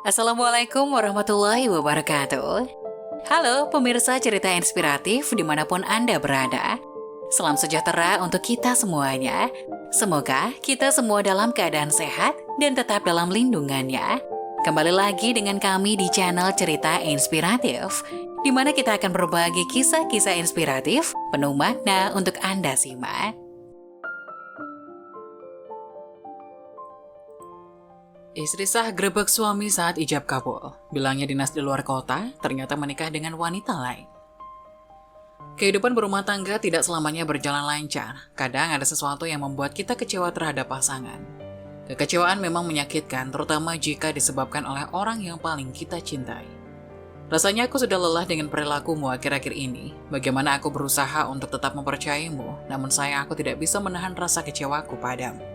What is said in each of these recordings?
Assalamualaikum warahmatullahi wabarakatuh. Halo pemirsa cerita inspiratif dimanapun Anda berada. Salam sejahtera untuk kita semuanya. Semoga kita semua dalam keadaan sehat dan tetap dalam lindungannya. Kembali lagi dengan kami di channel Cerita Inspiratif, di mana kita akan berbagi kisah-kisah inspiratif penuh makna untuk Anda simak. Istri sah grebek suami saat ijab kabul. Bilangnya dinas di luar kota, ternyata menikah dengan wanita lain. Kehidupan berumah tangga tidak selamanya berjalan lancar. Kadang ada sesuatu yang membuat kita kecewa terhadap pasangan. Kekecewaan memang menyakitkan, terutama jika disebabkan oleh orang yang paling kita cintai. Rasanya aku sudah lelah dengan perilakumu akhir-akhir ini. Bagaimana aku berusaha untuk tetap mempercayaimu, namun sayang aku tidak bisa menahan rasa kecewaku padamu.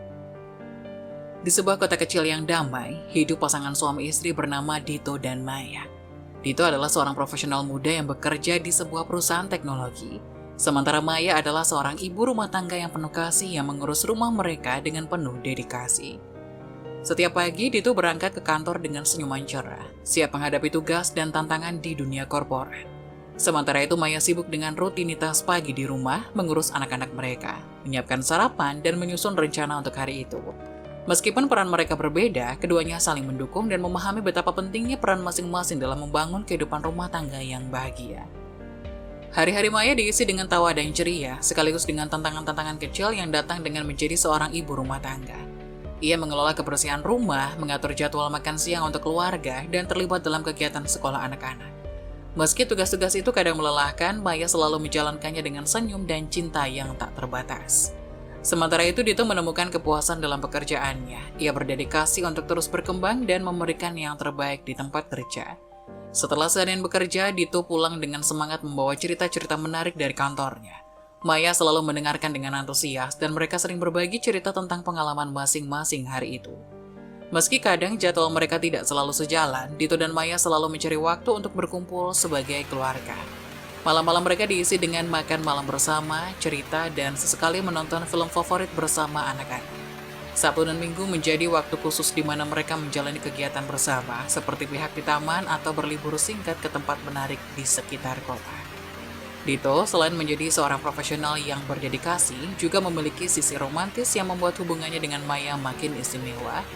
Di sebuah kota kecil yang damai, hidup pasangan suami istri bernama Dito dan Maya. Dito adalah seorang profesional muda yang bekerja di sebuah perusahaan teknologi. Sementara Maya adalah seorang ibu rumah tangga yang penuh kasih yang mengurus rumah mereka dengan penuh dedikasi. Setiap pagi, Dito berangkat ke kantor dengan senyuman cerah, siap menghadapi tugas dan tantangan di dunia korporat. Sementara itu, Maya sibuk dengan rutinitas pagi di rumah, mengurus anak-anak mereka, menyiapkan sarapan, dan menyusun rencana untuk hari itu. Meskipun peran mereka berbeda, keduanya saling mendukung dan memahami betapa pentingnya peran masing-masing dalam membangun kehidupan rumah tangga yang bahagia. Hari-hari Maya diisi dengan tawa dan ceria, sekaligus dengan tantangan-tantangan kecil yang datang dengan menjadi seorang ibu rumah tangga. Ia mengelola kebersihan rumah, mengatur jadwal makan siang untuk keluarga, dan terlibat dalam kegiatan sekolah anak-anak. Meski tugas-tugas itu kadang melelahkan, Maya selalu menjalankannya dengan senyum dan cinta yang tak terbatas. Sementara itu, Dito menemukan kepuasan dalam pekerjaannya. Ia berdedikasi untuk terus berkembang dan memberikan yang terbaik di tempat kerja. Setelah seharian bekerja, Dito pulang dengan semangat membawa cerita-cerita menarik dari kantornya. Maya selalu mendengarkan dengan antusias dan mereka sering berbagi cerita tentang pengalaman masing-masing hari itu. Meski kadang jadwal mereka tidak selalu sejalan, Dito dan Maya selalu mencari waktu untuk berkumpul sebagai keluarga. Malam-malam mereka diisi dengan makan malam bersama, cerita, dan sesekali menonton film favorit bersama anak-anak. Sabtu dan Minggu menjadi waktu khusus di mana mereka menjalani kegiatan bersama, seperti pihak di taman atau berlibur singkat ke tempat menarik di sekitar kota. Dito, selain menjadi seorang profesional yang berdedikasi, juga memiliki sisi romantis yang membuat hubungannya dengan Maya makin istimewa.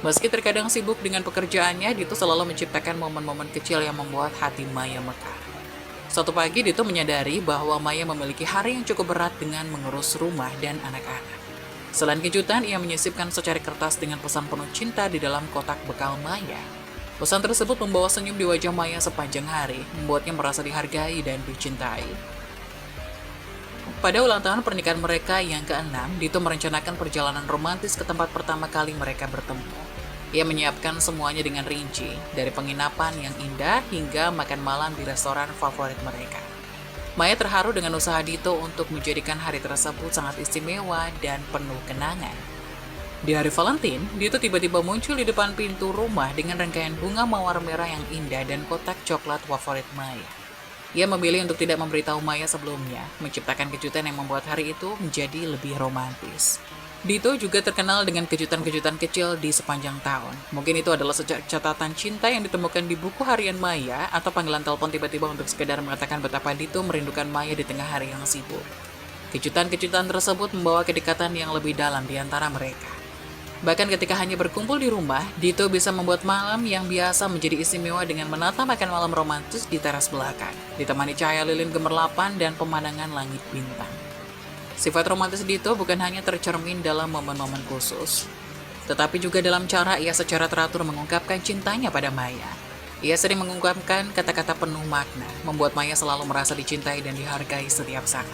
Meski terkadang sibuk dengan pekerjaannya, Dito selalu menciptakan momen-momen kecil yang membuat hati Maya mekar. Suatu pagi, Dito menyadari bahwa Maya memiliki hari yang cukup berat dengan mengurus rumah dan anak-anak. Selain kejutan, ia menyisipkan secari kertas dengan pesan penuh cinta di dalam kotak bekal Maya. Pesan tersebut membawa senyum di wajah Maya sepanjang hari, membuatnya merasa dihargai dan dicintai. Pada ulang tahun pernikahan mereka yang ke-6, Dito merencanakan perjalanan romantis ke tempat pertama kali mereka bertemu. Ia menyiapkan semuanya dengan rinci, dari penginapan yang indah hingga makan malam di restoran favorit mereka. Maya terharu dengan usaha Dito untuk menjadikan hari tersebut sangat istimewa dan penuh kenangan. Di hari Valentine, Dito tiba-tiba muncul di depan pintu rumah dengan rangkaian bunga mawar merah yang indah dan kotak coklat favorit Maya. Ia memilih untuk tidak memberitahu Maya sebelumnya, menciptakan kejutan yang membuat hari itu menjadi lebih romantis. Dito juga terkenal dengan kejutan-kejutan kecil di sepanjang tahun. Mungkin itu adalah catatan cinta yang ditemukan di buku harian Maya atau panggilan telepon tiba-tiba untuk sekedar mengatakan betapa Dito merindukan Maya di tengah hari yang sibuk. Kejutan-kejutan tersebut membawa kedekatan yang lebih dalam di antara mereka. Bahkan ketika hanya berkumpul di rumah, Dito bisa membuat malam yang biasa menjadi istimewa dengan menata makan malam romantis di teras belakang, ditemani cahaya lilin gemerlapan dan pemandangan langit bintang. Sifat romantis Dito bukan hanya tercermin dalam momen-momen khusus, tetapi juga dalam cara ia secara teratur mengungkapkan cintanya pada Maya. Ia sering mengungkapkan kata-kata penuh makna, membuat Maya selalu merasa dicintai dan dihargai setiap saat.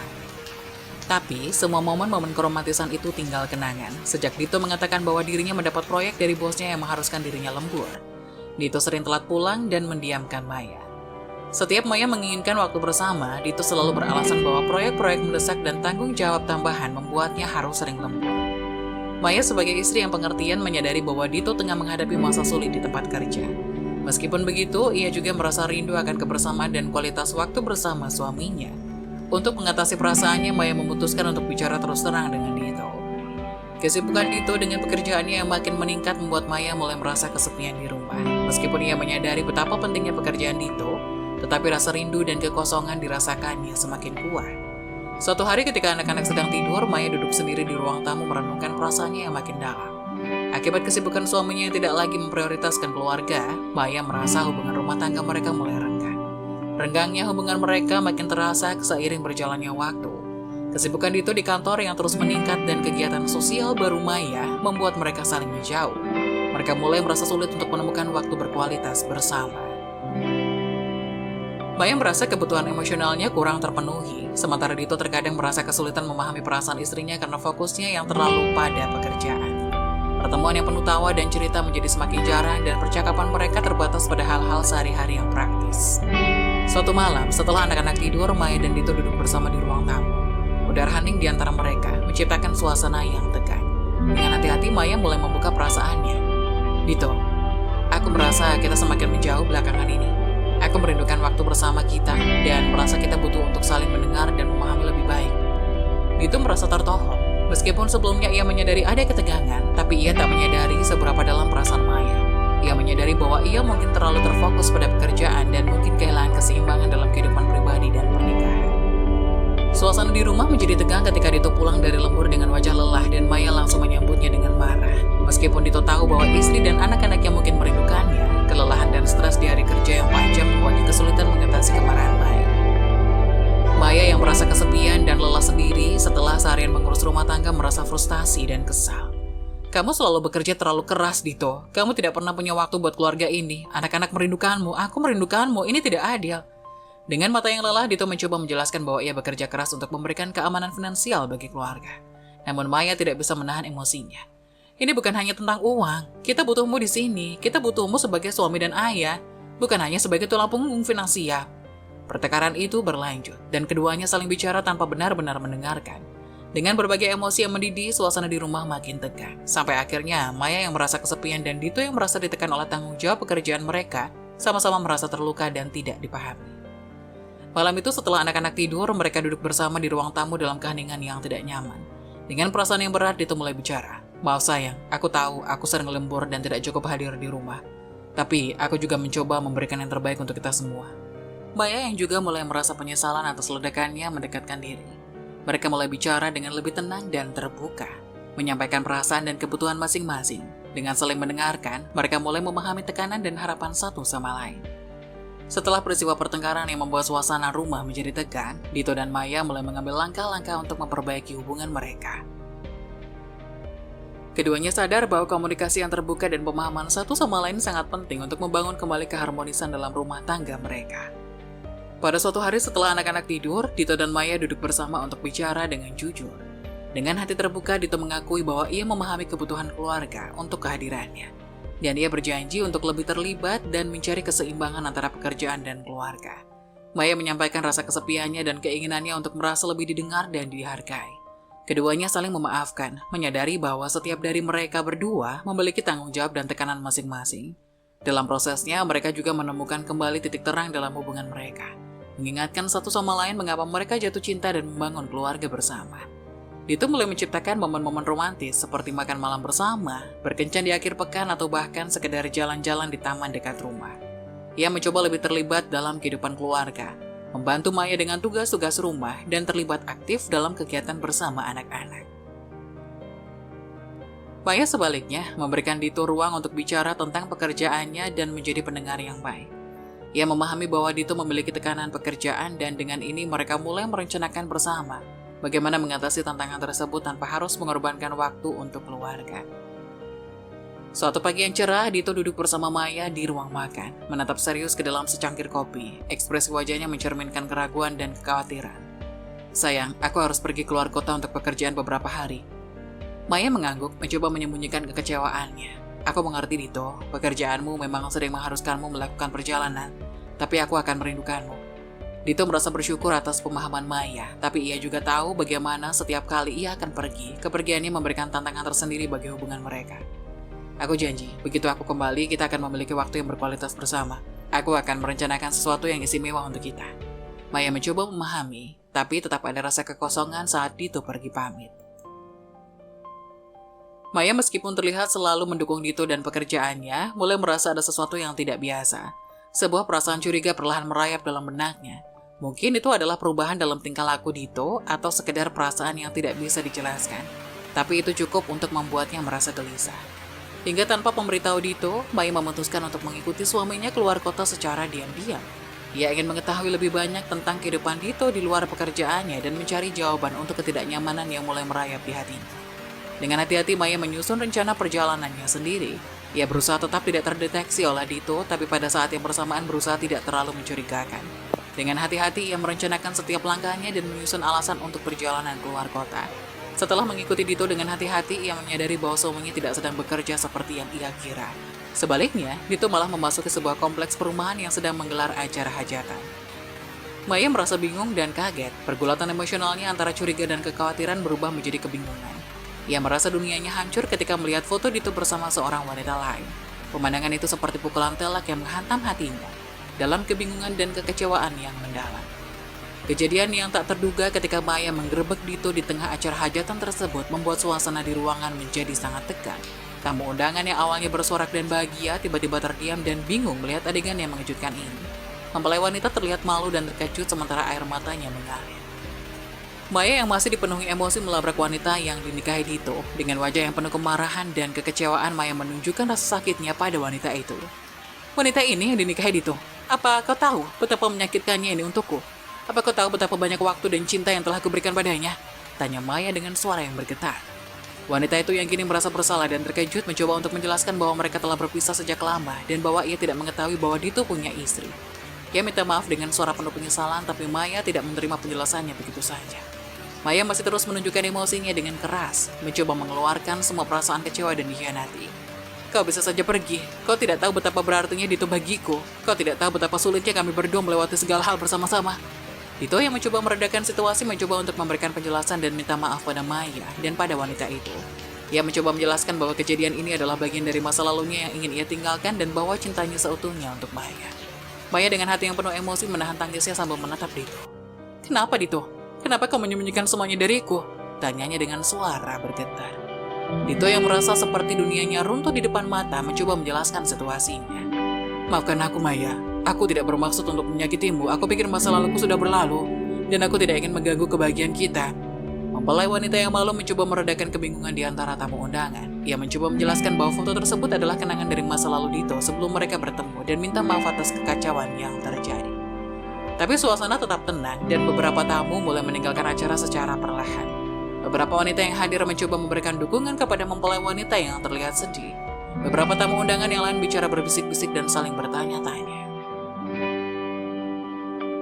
Tapi, semua momen-momen keromantisan itu tinggal kenangan, sejak Dito mengatakan bahwa dirinya mendapat proyek dari bosnya yang mengharuskan dirinya lembur. Dito sering telat pulang dan mendiamkan Maya. Setiap Maya menginginkan waktu bersama, Dito selalu beralasan bahwa proyek-proyek mendesak dan tanggung jawab tambahan membuatnya harus sering lembur. Maya sebagai istri yang pengertian menyadari bahwa Dito tengah menghadapi masa sulit di tempat kerja. Meskipun begitu, ia juga merasa rindu akan kebersamaan dan kualitas waktu bersama suaminya. Untuk mengatasi perasaannya, Maya memutuskan untuk bicara terus terang dengan Dito. Kesibukan Dito dengan pekerjaannya yang makin meningkat membuat Maya mulai merasa kesepian di rumah. Meskipun ia menyadari betapa pentingnya pekerjaan Dito, tetapi rasa rindu dan kekosongan dirasakannya semakin kuat. Suatu hari ketika anak-anak sedang tidur, Maya duduk sendiri di ruang tamu merenungkan perasaannya yang makin dalam. Akibat kesibukan suaminya yang tidak lagi memprioritaskan keluarga, Maya merasa hubungan rumah tangga mereka mulai renggang. Renggangnya hubungan mereka makin terasa seiring berjalannya waktu. Kesibukan Dito di kantor yang terus meningkat dan kegiatan sosial baru Maya membuat mereka saling menjauh. Mereka mulai merasa sulit untuk menemukan waktu berkualitas bersama. Maya merasa kebutuhan emosionalnya kurang terpenuhi, sementara Dito terkadang merasa kesulitan memahami perasaan istrinya karena fokusnya yang terlalu pada pekerjaan. Pertemuan yang penuh tawa dan cerita menjadi semakin jarang dan percakapan mereka terbatas pada hal-hal sehari-hari yang praktis. Suatu malam, setelah anak-anak tidur, Maya dan Dito duduk bersama di ruang tamu. Udara hening di antara mereka menciptakan suasana yang tegang. Dengan hati-hati Maya mulai membuka perasaannya. Dito, aku merasa kita semakin menjauh belakangan ini. Aku merindukan waktu bersama kita dan merasa kita butuh untuk saling mendengar dan memahami lebih baik. Dito merasa tertohok. Meskipun sebelumnya ia menyadari ada ketegangan, tapi ia tak menyadari seberapa dalam perasaan Maya. Ia menyadari bahwa ia mungkin terlalu terfokus pada pekerjaan dan mungkin kehilangan keseimbangan dalam kehidupan pribadi dan pernikahan. Suasana di rumah menjadi tegang ketika Dito pulang dari lembur dengan wajah lelah dan Maya langsung menyambutnya dengan marah. Meskipun Dito tahu bahwa istri dan anak-anaknya mungkin merindukannya, kelelahan dan stres di hari kerja yang panjang membuatnya kesulitan mengatasi kemarahan Maya. Maya yang merasa kesepian dan lelah sendiri setelah seharian mengurus rumah tangga merasa frustasi dan kesal. Kamu selalu bekerja terlalu keras, Dito. Kamu tidak pernah punya waktu buat keluarga ini. Anak-anak merindukanmu, aku merindukanmu. Ini tidak adil. Dengan mata yang lelah, Dito mencoba menjelaskan bahwa ia bekerja keras untuk memberikan keamanan finansial bagi keluarga. Namun Maya tidak bisa menahan emosinya. Ini bukan hanya tentang uang. Kita butuhmu di sini. Kita butuhmu sebagai suami dan ayah, bukan hanya sebagai tulang punggung finansial. Pertengkaran itu berlanjut, dan keduanya saling bicara tanpa benar-benar mendengarkan. Dengan berbagai emosi yang mendidih, suasana di rumah makin tegang. Sampai akhirnya, Maya yang merasa kesepian dan Dito yang merasa ditekan oleh tanggung jawab pekerjaan mereka, sama-sama merasa terluka dan tidak dipahami. Malam itu setelah anak-anak tidur, mereka duduk bersama di ruang tamu dalam keheningan yang tidak nyaman. Dengan perasaan yang berat, Dito mulai bicara. Maaf sayang, aku tahu aku sering lembur dan tidak cukup hadir di rumah. Tapi aku juga mencoba memberikan yang terbaik untuk kita semua. Maya yang juga mulai merasa penyesalan atas ledakannya mendekatkan diri. Mereka mulai bicara dengan lebih tenang dan terbuka, menyampaikan perasaan dan kebutuhan masing-masing. Dengan saling mendengarkan, mereka mulai memahami tekanan dan harapan satu sama lain. Setelah peristiwa pertengkaran yang membuat suasana rumah menjadi tegang, Dito dan Maya mulai mengambil langkah-langkah untuk memperbaiki hubungan mereka. Keduanya sadar bahwa komunikasi yang terbuka dan pemahaman satu sama lain sangat penting untuk membangun kembali keharmonisan dalam rumah tangga mereka. Pada suatu hari setelah anak-anak tidur, Dito dan Maya duduk bersama untuk bicara dengan jujur. Dengan hati terbuka, Dito mengakui bahwa ia memahami kebutuhan keluarga untuk kehadirannya. Dan ia berjanji untuk lebih terlibat dan mencari keseimbangan antara pekerjaan dan keluarga. Maya menyampaikan rasa kesepiannya dan keinginannya untuk merasa lebih didengar dan dihargai. Keduanya saling memaafkan, menyadari bahwa setiap dari mereka berdua memiliki tanggung jawab dan tekanan masing-masing. Dalam prosesnya, mereka juga menemukan kembali titik terang dalam hubungan mereka. Mengingatkan satu sama lain mengapa mereka jatuh cinta dan membangun keluarga bersama. Dito mulai menciptakan momen-momen romantis seperti makan malam bersama, berkencan di akhir pekan atau bahkan sekedar jalan-jalan di taman dekat rumah. Ia mencoba lebih terlibat dalam kehidupan keluarga, membantu Maya dengan tugas-tugas rumah dan terlibat aktif dalam kegiatan bersama anak-anak. Maya sebaliknya memberikan Dito ruang untuk bicara tentang pekerjaannya dan menjadi pendengar yang baik. Ia memahami bahwa Dito memiliki tekanan pekerjaan dan dengan ini mereka mulai merencanakan bersama bagaimana mengatasi tantangan tersebut tanpa harus mengorbankan waktu untuk keluarga. Suatu pagi yang cerah, Dito duduk bersama Maya di ruang makan, menatap serius ke dalam secangkir kopi. Ekspresi wajahnya mencerminkan keraguan dan kekhawatiran. Sayang, aku harus pergi keluar kota untuk pekerjaan beberapa hari. Maya mengangguk, mencoba menyembunyikan kekecewaannya. Aku mengerti, Dito, pekerjaanmu memang sering mengharuskanmu melakukan perjalanan, tapi aku akan merindukanmu. Dito merasa bersyukur atas pemahaman Maya, tapi ia juga tahu bagaimana setiap kali ia akan pergi, kepergiannya memberikan tantangan tersendiri bagi hubungan mereka. Aku janji, begitu aku kembali, kita akan memiliki waktu yang berkualitas bersama. Aku akan merencanakan sesuatu yang istimewa untuk kita. Maya mencoba memahami, tapi tetap ada rasa kekosongan saat Dito pergi pamit. Maya meskipun terlihat selalu mendukung Dito dan pekerjaannya, mulai merasa ada sesuatu yang tidak biasa. Sebuah perasaan curiga perlahan merayap dalam benaknya. Mungkin itu adalah perubahan dalam tingkah laku Dito atau sekedar perasaan yang tidak bisa dijelaskan. Tapi itu cukup untuk membuatnya merasa gelisah. Hingga tanpa memberitahu Dito, Maya memutuskan untuk mengikuti suaminya keluar kota secara diam-diam. Ia ingin mengetahui lebih banyak tentang kehidupan Dito di luar pekerjaannya dan mencari jawaban untuk ketidaknyamanan yang mulai merayap di hatinya. Dengan hati-hati Maya menyusun rencana perjalanannya sendiri. Ia berusaha tetap tidak terdeteksi oleh Dito, tapi pada saat yang bersamaan berusaha tidak terlalu mencurigakan. Dengan hati-hati ia merencanakan setiap langkahnya dan menyusun alasan untuk perjalanan keluar kota. Setelah mengikuti Dito dengan hati-hati, ia menyadari bahwa suaminya tidak sedang bekerja seperti yang ia kira. Sebaliknya, Dito malah memasuki sebuah kompleks perumahan yang sedang menggelar acara hajatan. Maya merasa bingung dan kaget. Pergulatan emosionalnya antara curiga dan kekhawatiran berubah menjadi kebingungan. Ia merasa dunianya hancur ketika melihat foto Dito bersama seorang wanita lain. Pemandangan itu seperti pukulan telak yang menghantam hatinya, dalam kebingungan dan kekecewaan yang mendalam. Kejadian yang tak terduga ketika Maya menggerebek Dito di tengah acara hajatan tersebut membuat suasana di ruangan menjadi sangat tegang. Tamu undangan yang awalnya bersorak dan bahagia tiba-tiba terdiam dan bingung melihat adegan yang mengejutkan ini. Mempelai wanita terlihat malu dan terkejut sementara air matanya mengalir. Maya yang masih dipenuhi emosi melabrak wanita yang dinikahi Dito. Dengan wajah yang penuh kemarahan dan kekecewaan, Maya menunjukkan rasa sakitnya pada wanita itu. Wanita ini yang dinikahi Dito, apa kau tahu betapa menyakitkannya ini untukku? Apa kau tahu betapa banyak waktu dan cinta yang telah kuberikan padanya? Tanya Maya dengan suara yang bergetar. Wanita itu yang kini merasa bersalah dan terkejut mencoba untuk menjelaskan bahwa mereka telah berpisah sejak lama dan bahwa ia tidak mengetahui bahwa Dito punya istri. Ia minta maaf dengan suara penuh penyesalan, tapi Maya tidak menerima penjelasannya begitu saja. Maya masih terus menunjukkan emosinya dengan keras, mencoba mengeluarkan semua perasaan kecewa dan dikhianati. Kau bisa saja pergi, kau tidak tahu betapa berartinya Dito bagiku, kau tidak tahu betapa sulitnya kami berdua melewati segala hal bersama-sama. Dito yang mencoba meredakan situasi mencoba untuk memberikan penjelasan dan minta maaf pada Maya dan pada wanita itu. Ia mencoba menjelaskan bahwa kejadian ini adalah bagian dari masa lalunya yang ingin ia tinggalkan dan bahwa cintanya seutuhnya untuk Maya. Maya dengan hati yang penuh emosi menahan tangisnya sambil menatap Dito. Kenapa Dito? Kenapa kau menyembunyikan semuanya dariku? Tanyanya dengan suara bergetar. Dito yang merasa seperti dunianya runtuh di depan mata mencoba menjelaskan situasinya. Maafkan aku Maya, aku tidak bermaksud untuk menyakitimu. Aku pikir masa laluku sudah berlalu dan aku tidak ingin mengganggu kebahagiaan kita. Mempelai wanita yang malu mencoba meredakan kebingungan di antara tamu undangan. Ia mencoba menjelaskan bahwa foto tersebut adalah kenangan dari masa lalu Dito sebelum mereka bertemu dan minta maaf atas kekacauan yang terjadi. Tapi suasana tetap tenang dan beberapa tamu mulai meninggalkan acara secara perlahan. Beberapa wanita yang hadir mencoba memberikan dukungan kepada mempelai wanita yang terlihat sedih. Beberapa tamu undangan yang lain bicara berbisik-bisik dan saling bertanya-tanya.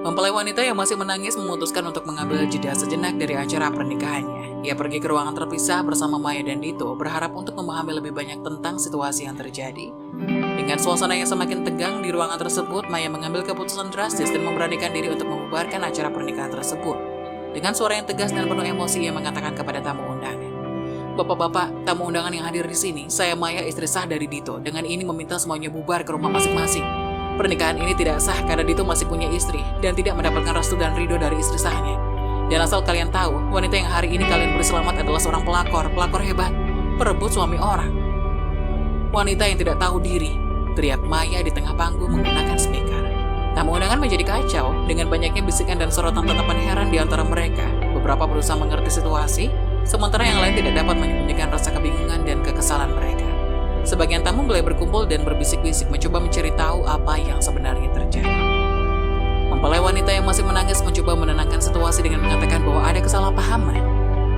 Mempelai wanita yang masih menangis memutuskan untuk mengambil jeda sejenak dari acara pernikahannya. Ia pergi ke ruangan terpisah bersama Maya dan Dito, berharap untuk memahami lebih banyak tentang situasi yang terjadi. Dengan suasana yang semakin tegang di ruangan tersebut, Maya mengambil keputusan drastis dan memberanikan diri untuk membubarkan acara pernikahan tersebut. Dengan suara yang tegas dan penuh emosi, ia mengatakan kepada tamu undangan. Bapak-bapak, tamu undangan yang hadir di sini, saya Maya, istri sah dari Dito. Dengan ini meminta semuanya bubar ke rumah masing-masing. Pernikahan ini tidak sah karena Dito masih punya istri dan tidak mendapatkan restu dan ridho dari istri sahnya. Dan asal kalian tahu, wanita yang hari ini kalian beri selamat adalah seorang pelakor hebat, perebut suami orang. Wanita yang tidak tahu diri, teriak Maya di tengah panggung menggunakan speaker. Tamu undangan menjadi kacau dengan banyaknya bisikan dan sorotan tatapan heran di antara mereka. Beberapa berusaha mengerti situasi, sementara yang lain tidak dapat menyembunyikan rasa kebingungan dan kekesalan mereka. Sebagian tamu mulai berkumpul dan berbisik-bisik mencoba mencari tahu apa yang sebenarnya terjadi. Mempelai wanita yang masih menangis mencoba menenangkan situasi dengan mengatakan bahwa ada kesalahpahaman.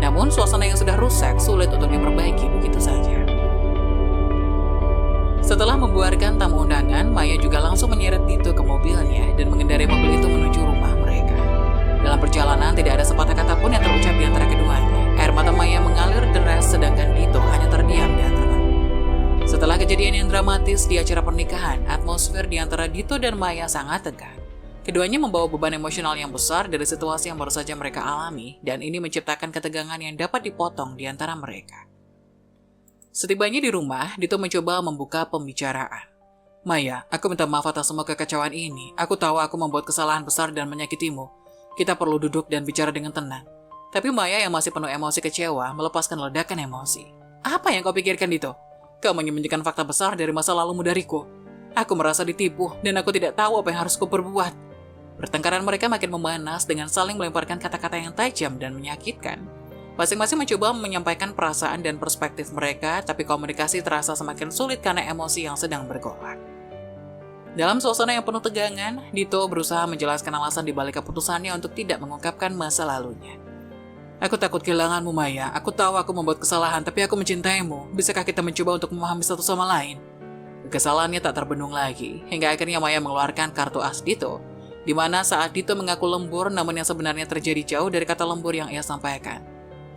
Namun suasana yang sudah rusak sulit untuk diperbaiki begitu saja. Setelah membuarkan tamu undangan, Maya juga langsung menyeret Dito ke mobilnya dan mengendarai mobil itu menuju rumah mereka. Dalam perjalanan tidak ada sepatah kata pun yang terucap di antara keduanya. Air mata Maya mengalir deras sedangkan Dito hanya terdiam dan tenang. Setelah kejadian yang dramatis di acara pernikahan, atmosfer di antara Dito dan Maya sangat tegang. Keduanya membawa beban emosional yang besar dari situasi yang baru saja mereka alami dan ini menciptakan ketegangan yang dapat dipotong di antara mereka. Setibanya di rumah, Dito mencoba membuka pembicaraan. Maya, aku minta maaf atas semua kekacauan ini. Aku tahu aku membuat kesalahan besar dan menyakitimu. Kita perlu duduk dan bicara dengan tenang. Tapi Maya yang masih penuh emosi kecewa melepaskan ledakan emosi. Apa yang kau pikirkan, Dito? Kau menyembunyikan fakta besar dari masa lalumu dariku. Aku merasa ditipu dan aku tidak tahu apa yang harus kuperbuat. Pertengkaran mereka makin memanas dengan saling melemparkan kata-kata yang tajam dan menyakitkan. Masing-masing mencoba menyampaikan perasaan dan perspektif mereka, tapi komunikasi terasa semakin sulit karena emosi yang sedang bergolak. Dalam suasana yang penuh tegangan, Dito berusaha menjelaskan alasan di balik keputusannya untuk tidak mengungkapkan masa lalunya. Aku takut kehilanganmu, Maya. Aku tahu aku membuat kesalahan, tapi aku mencintaimu. Bisakah kita mencoba untuk memahami satu sama lain? Kesalahannya tak terbendung lagi, hingga akhirnya Maya mengeluarkan kartu as Dito, di mana saat Dito mengaku lembur, namun yang sebenarnya terjadi jauh dari kata lembur yang ia sampaikan.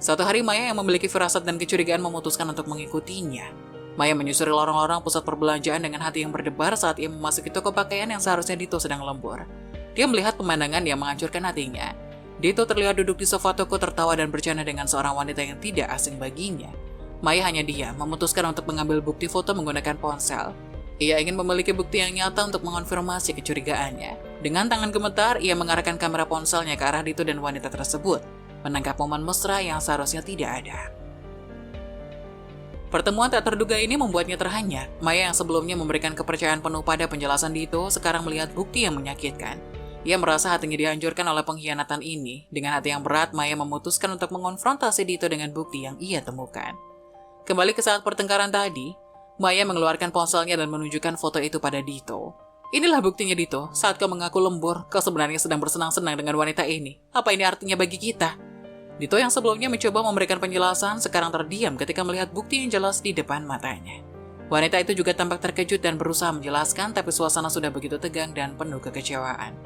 Suatu hari Maya yang memiliki firasat dan kecurigaan memutuskan untuk mengikutinya. Maya menyusuri lorong-lorong pusat perbelanjaan dengan hati yang berdebar saat ia memasuki toko pakaian yang seharusnya Dito sedang lembur. Dia melihat pemandangan yang menghancurkan hatinya. Dito terlihat duduk di sofa toko tertawa dan bercanda dengan seorang wanita yang tidak asing baginya. Maya hanya diam, memutuskan untuk mengambil bukti foto menggunakan ponsel. Ia ingin memiliki bukti yang nyata untuk mengonfirmasi kecurigaannya. Dengan tangan gemetar, ia mengarahkan kamera ponselnya ke arah Dito dan wanita tersebut, menangkap momen mesra yang seharusnya tidak ada. Pertemuan tak terduga ini membuatnya terhanyut. Maya yang sebelumnya memberikan kepercayaan penuh pada penjelasan Dito, sekarang melihat bukti yang menyakitkan. Ia merasa hatinya dihancurkan oleh pengkhianatan ini. Dengan hati yang berat, Maya memutuskan untuk mengonfrontasi Dito dengan bukti yang ia temukan. Kembali ke saat pertengkaran tadi, Maya mengeluarkan ponselnya dan menunjukkan foto itu pada Dito. Inilah buktinya, Dito. Saat kau mengaku lembur, kau sebenarnya sedang bersenang-senang dengan wanita ini. Apa ini artinya bagi kita? Dito yang sebelumnya mencoba memberikan penjelasan, sekarang terdiam ketika melihat bukti yang jelas di depan matanya. Wanita itu juga tampak terkejut dan berusaha menjelaskan, tapi suasana sudah begitu tegang dan penuh kekecewaan.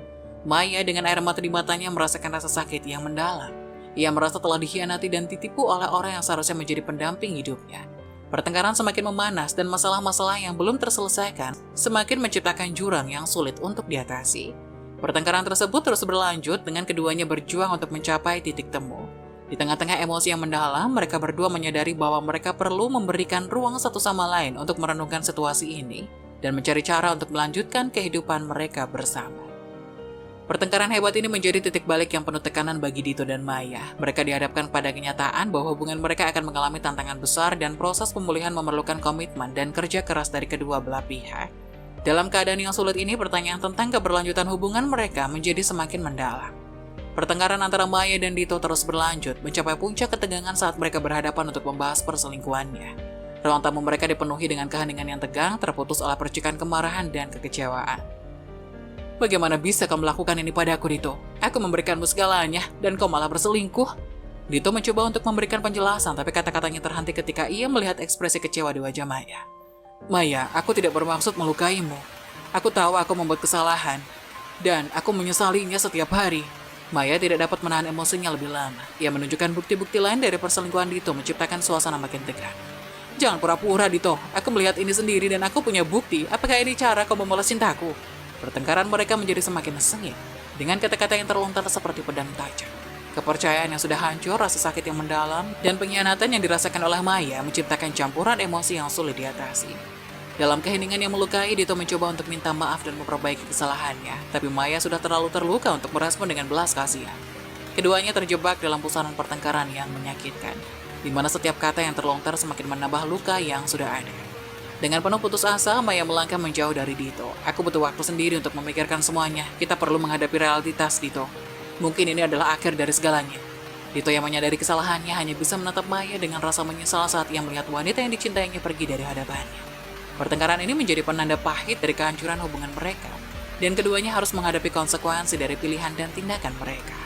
Maya dengan air mata di matanya merasakan rasa sakit yang mendalam. Ia merasa telah dikhianati dan ditipu oleh orang yang seharusnya menjadi pendamping hidupnya. Pertengkaran semakin memanas dan masalah-masalah yang belum terselesaikan semakin menciptakan jurang yang sulit untuk diatasi. Pertengkaran tersebut terus berlanjut dengan keduanya berjuang untuk mencapai titik temu. Di tengah-tengah emosi yang mendalam, mereka berdua menyadari bahwa mereka perlu memberikan ruang satu sama lain untuk merenungkan situasi ini dan mencari cara untuk melanjutkan kehidupan mereka bersama. Pertengkaran hebat ini menjadi titik balik yang penuh tekanan bagi Dito dan Maya. Mereka dihadapkan pada kenyataan bahwa hubungan mereka akan mengalami tantangan besar dan proses pemulihan memerlukan komitmen dan kerja keras dari kedua belah pihak. Dalam keadaan yang sulit ini, pertanyaan tentang keberlanjutan hubungan mereka menjadi semakin mendalam. Pertengkaran antara Maya dan Dito terus berlanjut, mencapai puncak ketegangan saat mereka berhadapan untuk membahas perselingkuhannya. Ruang tamu mereka dipenuhi dengan keheningan yang tegang, terputus oleh percikan kemarahan dan kekecewaan. Bagaimana bisa kau melakukan ini padaku, Dito? Aku memberikanmu segalanya, dan kau malah berselingkuh. Dito mencoba untuk memberikan penjelasan, tapi kata-katanya terhenti ketika ia melihat ekspresi kecewa di wajah Maya. Maya, aku tidak bermaksud melukaimu. Aku tahu aku membuat kesalahan, dan aku menyesalinya setiap hari. Maya tidak dapat menahan emosinya lebih lama. Ia menunjukkan bukti-bukti lain dari perselingkuhan Dito, menciptakan suasana makin tegang. Jangan pura-pura, Dito. Aku melihat ini sendiri dan aku punya bukti. Apakah ini cara kau membalas cintaku? Pertengkaran mereka menjadi semakin sengit, dengan kata-kata yang terlontar seperti pedang tajam. Kepercayaan yang sudah hancur, rasa sakit yang mendalam, dan pengkhianatan yang dirasakan oleh Maya menciptakan campuran emosi yang sulit diatasi. Dalam keheningan yang melukai, Dito mencoba untuk minta maaf dan memperbaiki kesalahannya, tapi Maya sudah terlalu terluka untuk merespon dengan belas kasihan. Keduanya terjebak dalam pusaran pertengkaran yang menyakitkan, di mana setiap kata yang terlontar semakin menambah luka yang sudah ada. Dengan penuh putus asa, Maya melangkah menjauh dari Dito. Aku butuh waktu sendiri untuk memikirkan semuanya. Kita perlu menghadapi realitas, Dito. Mungkin ini adalah akhir dari segalanya. Dito yang menyadari kesalahannya hanya bisa menatap Maya dengan rasa menyesal saat ia melihat wanita yang dicintainya pergi dari hadapannya. Pertengkaran ini menjadi penanda pahit dari kehancuran hubungan mereka, dan keduanya harus menghadapi konsekuensi dari pilihan dan tindakan mereka.